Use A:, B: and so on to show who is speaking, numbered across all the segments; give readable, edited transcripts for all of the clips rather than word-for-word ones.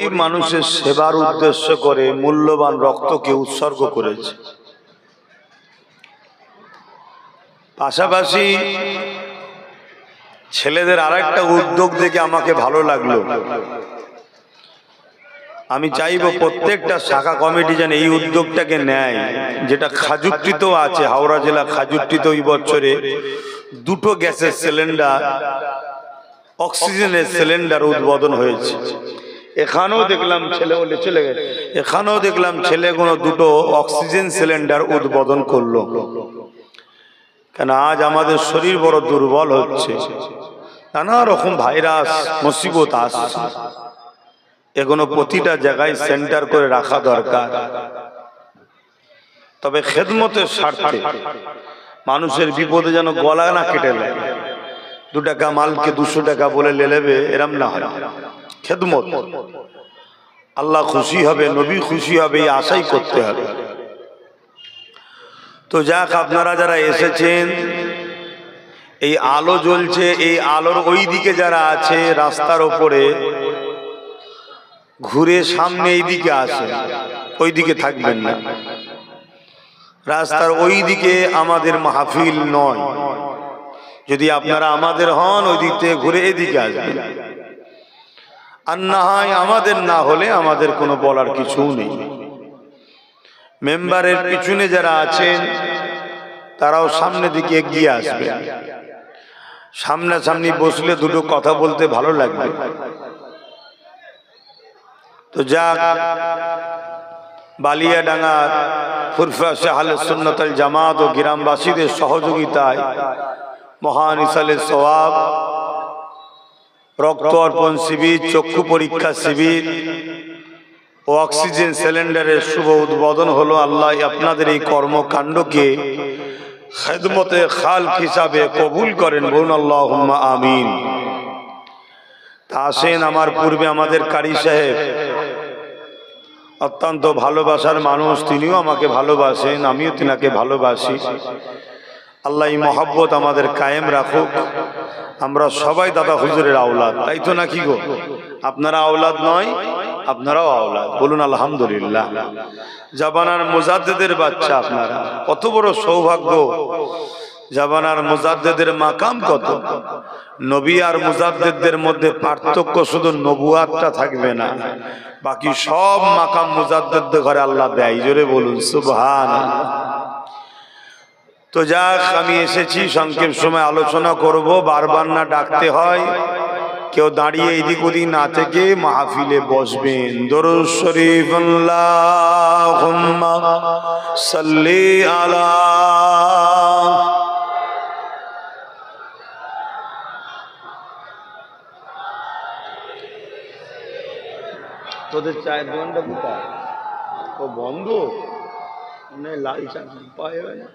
A: গরিব মানুষের সেবার উদ্দেশ্য করে মূল্যবান রক্তকে উৎসর্গ করেছে। পাশাপাশি ছেলেদের আরেকটা উদ্যোগ দেখে আমাকে ভালো লাগলো। আমি চাইবো প্রত্যেকটা শাখা কমিটি যেন এই উদ্যোগটাকে নেয়, যেটা খাজুকৃত আছে। হাওড়া জেলা খাজুকৃত এই বছরে 2টো গ্যাসের সিলিন্ডার, অক্সিজেনের সিলিন্ডার উদ্বোধন হয়েছে। এখানেও দেখলাম এখানেও দেখলাম ছেলেগুলো 2টো অক্সিজেন সিলিন্ডার উদ্বোধন করলো। কেন আজ আমাদের শরীর বড় দুর্বল হচ্ছে, নানা রকম ভাইরাস মুসিবত আসছে। এগুলো প্রতিটা জায়গায় সেন্টার করে রাখা দরকার। তবে খেদমতের স্বার্থে মানুষের বিপদে যেন গলা না কেটে নেয়। 2 টাকা মালকে 200 টাকা বলে লেলেবে, এরম না হয়। খেদমত, আল্লাহ খুশি হবে, নবী খুশি হবে, এই আশাই করতে হবে। তো যাক, আপনারা যারা এসেছেন, এই আলো জ্বলছে, এই আলোর ওই দিকে যারা আছে রাস্তার ওপরে, ঘুরে সামনে এই দিকে আসে, ওই দিকে থাকবেন না। রাস্তার ওই দিকে আমাদের মাহফিল নয়। যদি আপনারা আমাদের হন, ওই দিক থেকে ঘুরে এদিকে আসবেন। আর না হয় আমাদের না হলে আমাদের কোনো বলার কিছু নেই। মেম্বারের পিছনে যারা আছেন তারাও সামনের দিকে এগিয়ে আসবে। সামনাসামনি বসলে 2টো কথা বলতে ভালো লাগবে। তো যাক, বালিয়াডাঙ্গার ফুরফুরা আহলে সুন্নাত ওয়াল জামাত ও গ্রামবাসীদের সহযোগিতায় মহান ইসালে সওয়াব, রক্ত অর্পণ শিবির, চক্ষু পরীক্ষা শিবির ও অক্সিজেন সিলিন্ডারের শুভ উদ্বোধন হলো। আল্লাহ আপনাদের এই কর্মকাণ্ডকে খেদমতে খালক হিসাবে কবুল করেন, বলুন আল্লাহুম্মা আমিন। তা আসেন, আমার পূর্বে আমাদের কারি সাহেব অত্যন্ত ভালোবাসার মানুষ, তিনিও আমাকে ভালোবাসেন, আমিও তিনাকে ভালোবাসি। আল্লাহ এই মহব্বত আমাদের কায়েম রাখুক। আমরা সবাই দাদা হুজুরের আওলাদ, তাই তো নাকি গো? আপনারা আওলাদ নয়, আপনারাও আওলাদ, বলুন আলহামদুলিল্লাহ। জাবানার মুজাদ্দেদের বাচ্চা আপনারা, কত বড় সৌভাগ্য। জাবানার মুজাদ্দেদের মাকাম কত। নবী আর মুজাদ্দেদদের মধ্যে পার্থক্য শুধু নবুয়াতটা থাকবে না, বাকি সব মাকাম মুজাদ্দেদদের ঘরে আল্লাহ দেয়। জোরে বলুন সুবহানাল্লাহ। তো যাক, আমি এসেছি, সংক্ষেপ সময় আলোচনা করব, বারবার না ডাকতে হয়। কেউ দাঁড়িয়ে এদিক ওদিক না থেকে মাহফিলে বসবেন। দরুদ শরীফ আল্লাহুম্মা সাল্লি আলা। তোদের চায়ের দোকানটা কোথায়? ও বন্ধ? না, লাল চা পাওয়া যাবে না?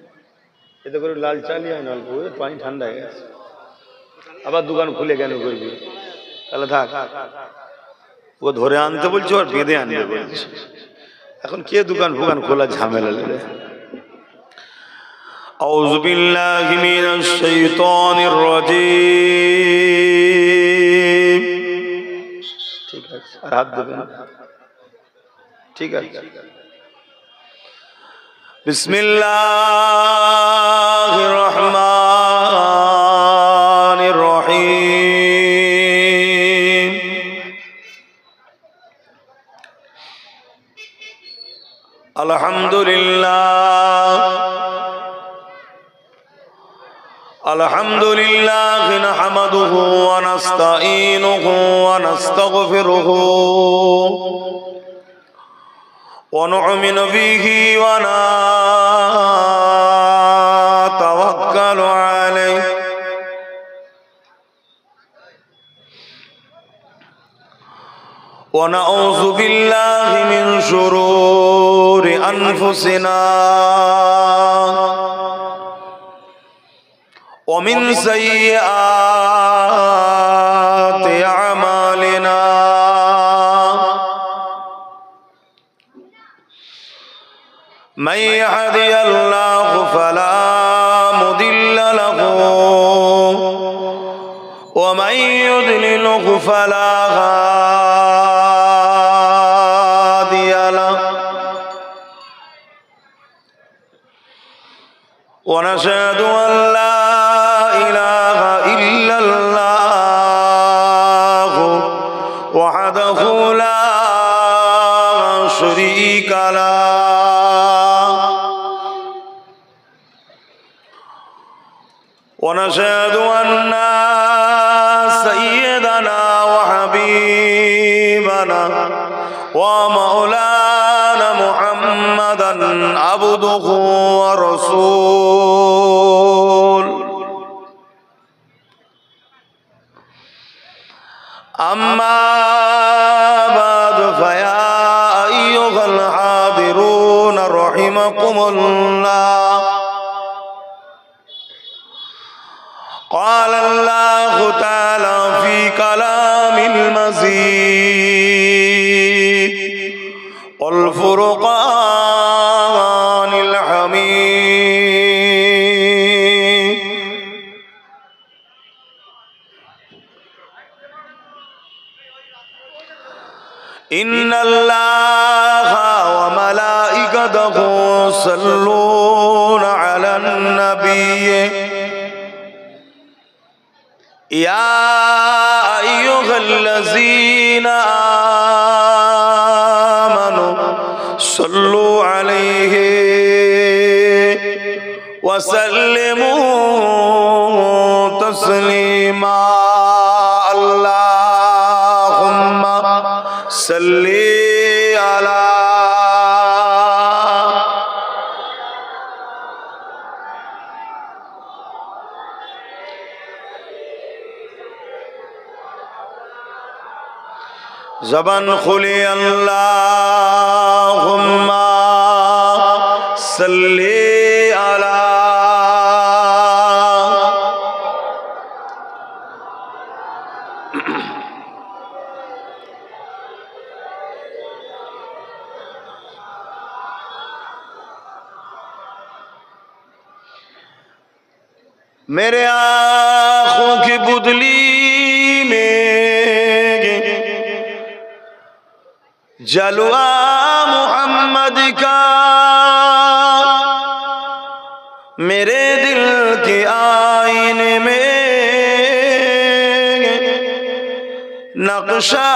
A: এতে করে লাল চা নিয়ে হয় না, অল্প পানি ঠান্ডা হয়ে গেছে। আবার দোকান খুলে কেন করবি? তাহলে থাক, ও ধরে আনতে বলছো আর বেঁধে আনতে বলছে। এখন কে দোকান ফোকান খোলা ঝামেলা লেগে। আউযু বিল্লাহি মিনাশ শাইতানির রাজীম। ঠিক আছে, আর হাত দেবেন। ঠিক আছে। বিসমিল্লাহির রহমানির রহিম। আলহামদুলিল্লাহ আলহামদুলিল্লাহ নাহমাদুহু ওয়া নাস্তাঈনুহু ওয়া নাস্তাগফিরুহু ওয়া নু'মিনু বিহি ওয়া নাতাওয়াক্কালু আলাইহি ওয়া নাউযু বিল্লাহি মিন শুরুরি আনফুসিনা ومن سيئات أعمالنا من يهدي الله فلا مضل له ومن يضلله فلا هادي ونشهد أن لا إله إلا الله وحده لا شريك له ونشهد أن سيدنا وحبيبنا ومولانا محمدا عبده ورسول أما بعد فيا أيها الحاضرون رحمكم الله قال الله تعالى في كلام المزيد والفرقان الحميد إن الله وملائكته يصلون على النبي يا أيها الذين آمنوا صلوا عليه وسلموا تسليما اللهم صل على زبان खुली اللهم صل على मेरे आँखों की बुदली में जलवा मोहम्मद का मेरे दिल के आईने में नक्शा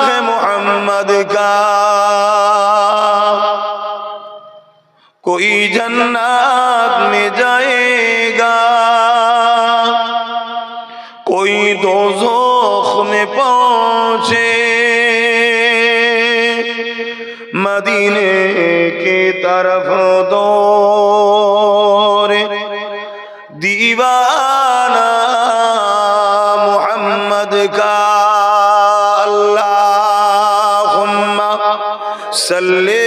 A: है मोहम्मद का कोई जन्नत में जाएगा कोई दोज़ख में पहुँचे मदीने की तरफ दौड़े दीवाना मोहम्मद का अल्लाहुम्मा सल्ले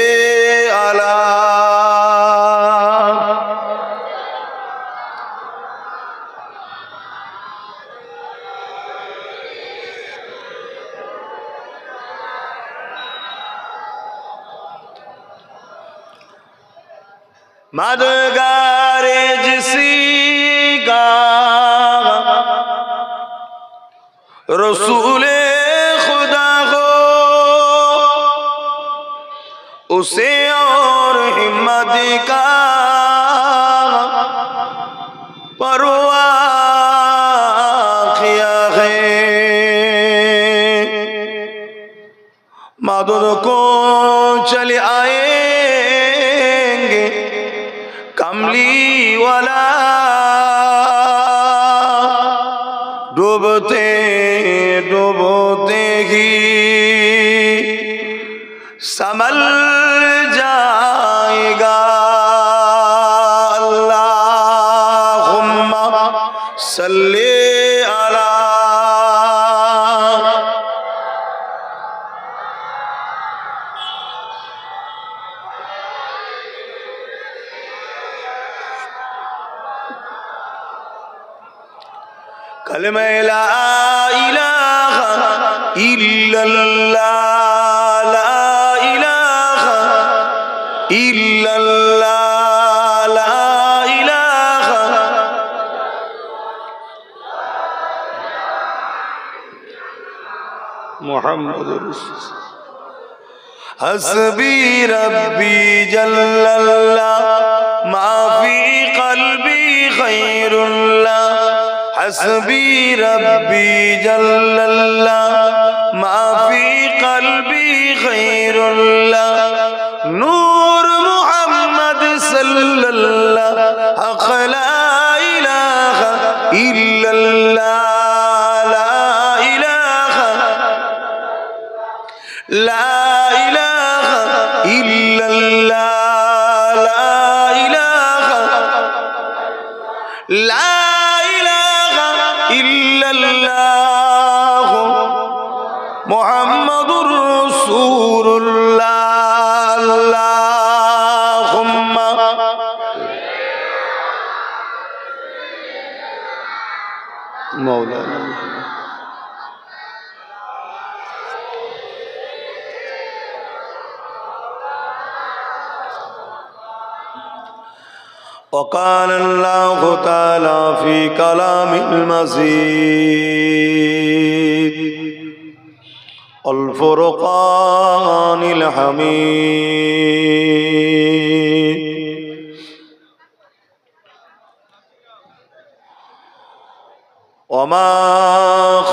A: अला मदगारे जिसी का रसूले खुदा हो उसे और हिम्मत का परवाह किया है मदद को चले आएंगे कमली वाला डूबते डूबते ही संभल जाएगा अल्लाहुम्मा सल्ले अला कलमा ला इलाहा इल्लल्लाह ला इलाहा इल्लल्लाह ला इलाहा मुहम्मदुर रसूलुल्लाह हस्बी रब्बी जल्लल्लाह মা ফি কলবি খায়রুল্লাহ হাসবি রব্বি জাল্লাল্লাহ মা ফি কলবি খায়রুল্লাহ নূর মুহাম্মদ সাল্লাল্লাহ হক লা ইলাহা ইল্লাল্লাহ লা ইলাহা ইল্লাল্লাহ লা ইলাহা ইল্লাল্লাহ মুহাম্মাদুর রাসূলুল্লাহ আল্লাহুম্মা মাওলানা وقال الله تعالى في كلام المزيد الفرقان الحميد وما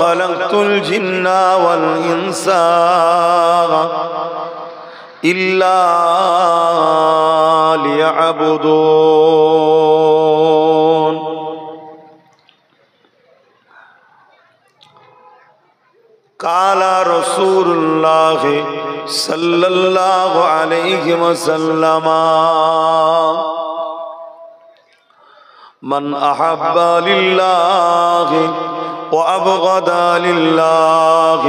A: خلقت الجن والإنس إلا ليعبدون قال رسول الله صلى الله عليه وسلم من أحب لله وأبغض لله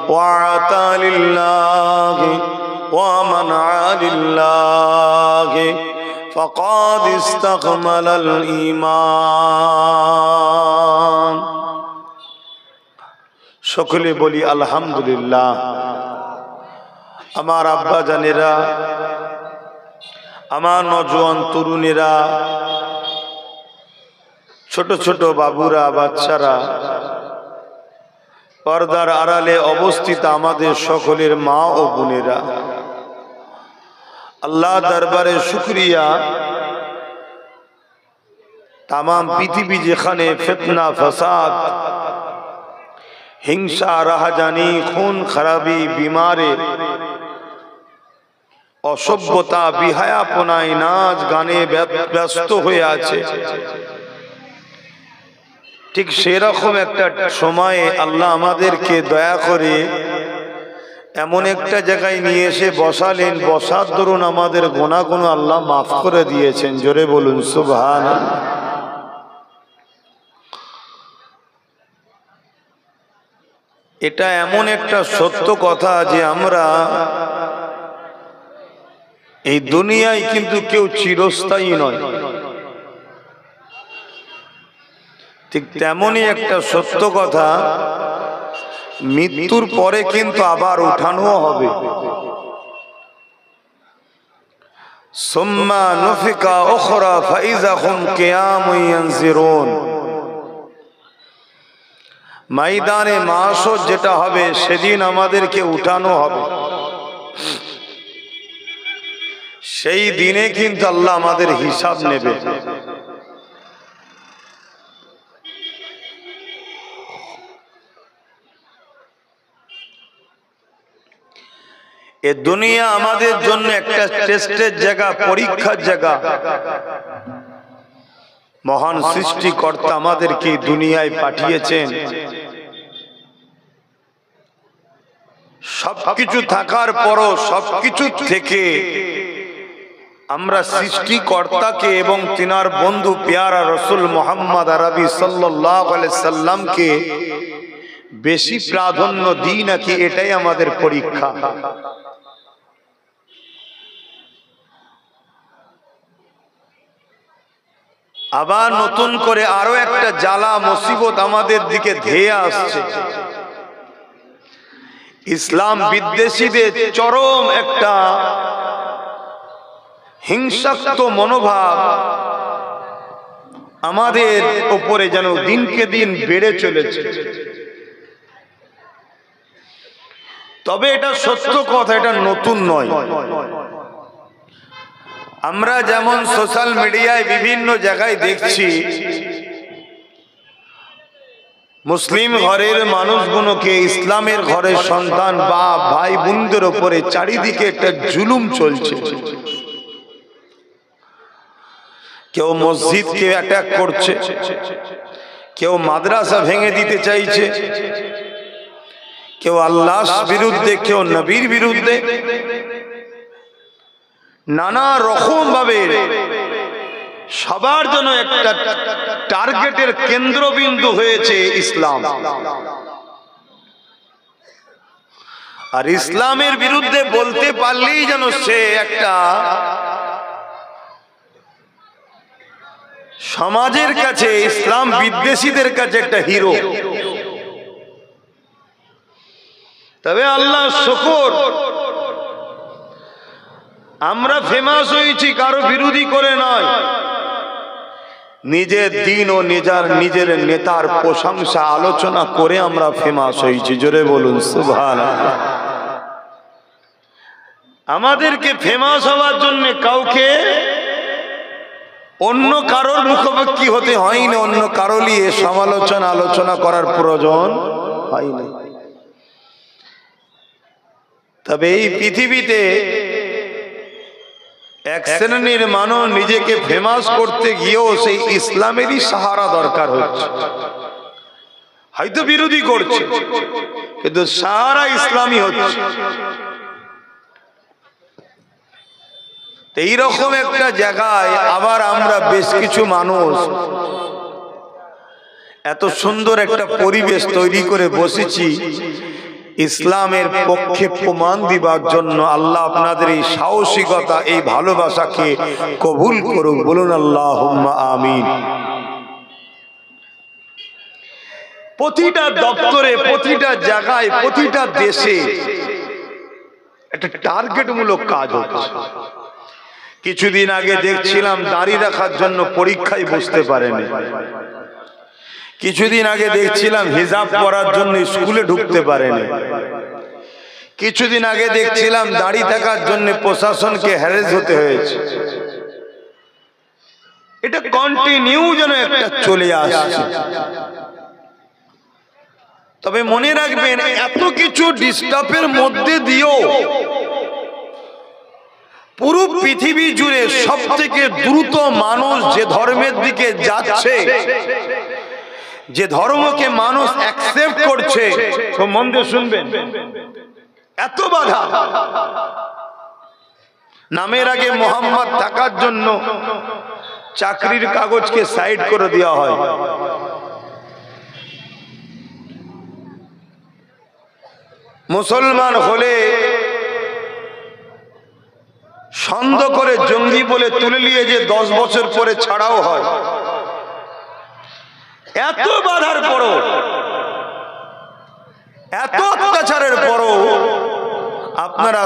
A: وأعطى لله ومنع لله فقد استكمل الإيمان সকলে বলি আলহামদুলিল্লাহ। আমার আব্বা জানেরা, আমার নওজোয়ান তরুণেরা, ছোট ছোট বাবুরা, বাচ্চারা, পর্দার আড়ালে অবস্থিত আমাদের সকলের মা ও বোনেরা, আল্লাহ দরবারে শুকরিয়া। তামাম পৃথিবী যেখানে ফিতনা, ফাসাদ, হিংসা, রাহাজানি, খুন খারাবি, বিমারে, অসভ্যতা, বিহায়াপনায়, নাচ গানে ব্যস্ত হয়ে আছে, ঠিক সেরকম একটা সময়ে আল্লাহ আমাদেরকে দয়া করে এমন একটা জায়গায় নিয়ে এসে বসালেন, বসার দরুন আমাদের গুনাহগুলো আল্লাহ মাফ করে দিয়েছেন। জোরে বলুন সুবহানাল্লাহ। এটা এমন একটা সত্য কথা যে আমরা এই দুনিয়ায় কিন্তু কেউ চিরস্থায়ী নয়, ঠিক তেমনই একটা সত্য কথা, মৃত্যুর পরে কিন্তু আবার উঠানো হবে। সুম্মা নুফিকা উখরা ফাইযা হুম কিয়ামুন ইয়ানজিরুন। ময়দানে মাহশর যেটা হবে সেদিন আমাদেরকে উঠানো হবে। সেই দিনে কিন্তু আল্লাহ আমাদের হিসাব নেবে। এ দুনিয়া আমাদের জন্য একটা টেস্টের জায়গা, পরীক্ষার জায়গা। মহান সৃষ্টিকর্তা আমাদেরকে দুনিয়ায় পাঠিয়েছেন সবকিছু থাকার পরও সবকিছু থেকে আমরা সৃষ্টিকর্তাকে এবং তিনার বন্ধু পেয়ারা রসুল মুহাম্মদ আরবি সাল্লাল্লাহু আলাইহি সাল্লামকে বেশি প্রাধান্য দিই নাকি, এটাই আমাদের পরীক্ষা। আবার নতুন করে আরো একটা জ্বালা মুসিবত আমাদের দিকে ধেয়ে আসছে। ইসলাম বিদ্বেষীদের চরম একটা হিংসাত্মক মনোভাব আমাদের উপরে যেন দিনকে দিন বেড়ে চলেছে। তবে এটা সত্য কথা, এটা নতুন নয়। আমরা যেমন সোশ্যাল মিডিয়ায় বিভিন্ন জায়গায় দেখছি মুসলিম ঘরের মানুষগুলোকে ইসলামের ঘরের সন্তান বা ভাই বোনদের উপরে চারিদিকে একটা জুলুম চলছে। কেউ মসজিদকে অ্যাটাক করছে, কেউ মাদ্রাসা ভেঙে দিতে চাইছে, কেউ আল্লাহর বিরুদ্ধে, কেউ নবীর বিরুদ্ধে, নানা রকম ভাবে সবার জন্য একটা টার্গেটের কেন্দ্রবিন্দু হয়েছে ইসলাম। আর ইসলামের বিরুদ্ধে বলতে পারলেই যেন সে একটা সমাজের কাছে, ইসলাম বিদ্বেষীদের কাছে একটা হিরো। তবে আল্লাহ শুকর, আমরা ফেমাস হয়েছি কারো বিরোধী করে নয়, নিজের দিন ও নিজের নেতার প্রশংসা আলোচনা করে আমরা ফেমাস হয়েছি। জোরে বলুন সুবহানাল্লাহ। আমাদেরকে ফেমাস হওয়ার জন্য কাউকে অন্য কারোর মুখোমুখি হতে হয়নি, অন্য কারো নিয়ে সমালোচনা আলোচনা করার প্রয়োজন হয়নি। তবে এই পৃথিবীতে এক শ্রেণীর মানুষ নিজেকে ফেমাস করতে গিয়েও সেই ইসলামেরই সাহারা দরকার হচ্ছে। হয়তো বিরোধী করছে কিন্তু সাহারা ইসলামই হচ্ছে। এইরকম একটা জায়গায় আবার আমরা বেশ কিছু মানুষ এত সুন্দর একটা পরিবেশ তৈরি করে বসেছি ইসলামের পক্ষে প্রমাণ দিবার জন্য। আল্লাহ আপনাদের এই সাহসিকতা, এই ভালোবাসাকে কবুল করুক। বলুন আল্লাহুম্মা আমিন। প্রতিটা দপ্তরে, প্রতিটা জায়গায়, প্রতিটা দেশে একটা টার্গেটমূলক কাজ হচ্ছে। কিছুদিন আগে দেখছিলাম দাড়ি রাখার জন্য পরীক্ষায় বসতে পারেনি। কিছুদিন আগে দেখছিলাম হিজাব পরার জন্য স্কুলে ঢুকতে পারেনি। কিছুদিন আগে দেখছিলাম দাড়ি থাকার জন্য প্রশাসনকে হ্যারেস হতে হয়েছে। এটা কন্টিনিউ যেন একটা চলে আসছে। তবে মনে রাখবেন, এত কিছু ডিস্টার্বের মধ্যে দিয়েও পুরো পৃথিবী জুড়ে সব থেকে দ্রুত মানুষ যে ধর্মের দিকে যাচ্ছে, যে ধর্মকে মানুষ অ্যাকসেপ্ট করছে, তো মন দিয়ে শুনবেন, এত বাধা। নামের আগে মোহাম্মদ থাকার জন্য চাকরির কাগজকে সাইড করে দেওয়া হয়। মুসলমান হলে সন্দেহ করে জঙ্গি বলে তুলে নিয়ে যে 10 বছর পরে ছাড়াও হয়। এত বাধার পরও, এত অত্যাচারের পরও আপনারা